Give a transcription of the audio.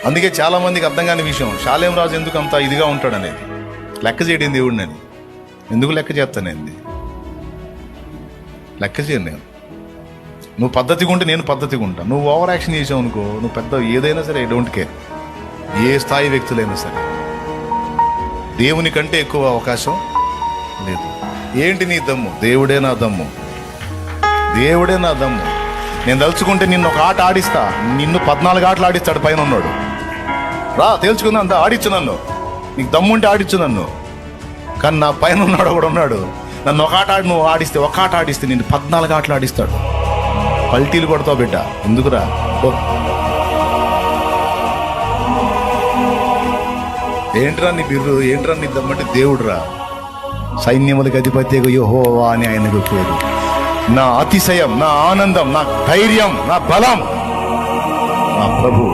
అందుకే చాలా మందికి అర్థం కాని విషయం, షాలేం రాజు ఎందుకు అంత ఇదిగా ఉంటాడు అనేది. లెక్క చేయడం దేవుడిని అని. ఎందుకు లెక్క చేస్తానేంది? లెక్క చేయను నేను. నువ్వు పద్ధతిగా ఉంటే నేను పద్ధతిగా ఉంటా. నువ్వు ఓవర్ యాక్షన్ చేసావు అనుకో, నువ్వు పెద్ద ఏదైనా సరే ఐ డోంట్ కేర్, ఏ స్థాయి వ్యక్తులైనా సరే. దేవుని కంటే ఎక్కువ అవకాశం లేదు. ఏంటి నీ దమ్ము? దేవుడే నా దమ్ము, దేవుడే నా దమ్ము. నేను తలుచుకుంటే నిన్ను ఒక ఆట ఆడిస్తా, నిన్ను 14 ఆటలు ఆడిస్తాడు పైన ఉన్నాడు. రా తేల్చుకుందా, అంత ఆడిచ్చు నన్ను, నీకు దమ్ముంటే ఆడిచ్చు నన్ను. కానీ నా పైన ఉన్నాడు కూడా ఉన్నాడు, నన్ను ఒక ఆట ఆడి నువ్వు ఆడిస్తే, ఒక ఆట ఆడిస్తే నిన్ను 14 ఆటలు ఆడిస్తాడు. పల్టీలు కొడతావు బిడ్డ, ఎందుకురా? ఏంట్రా నీ బిర్రు, ఏంట్రా నీ దమ్మంటే దేవుడురా. సైన్యములకు అధిపతి యెహోవా అని ఆయనకు పేరు. నా అతిశయం, నా ఆనందం, నా ధైర్యం, నా బలం, నా ప్రభు.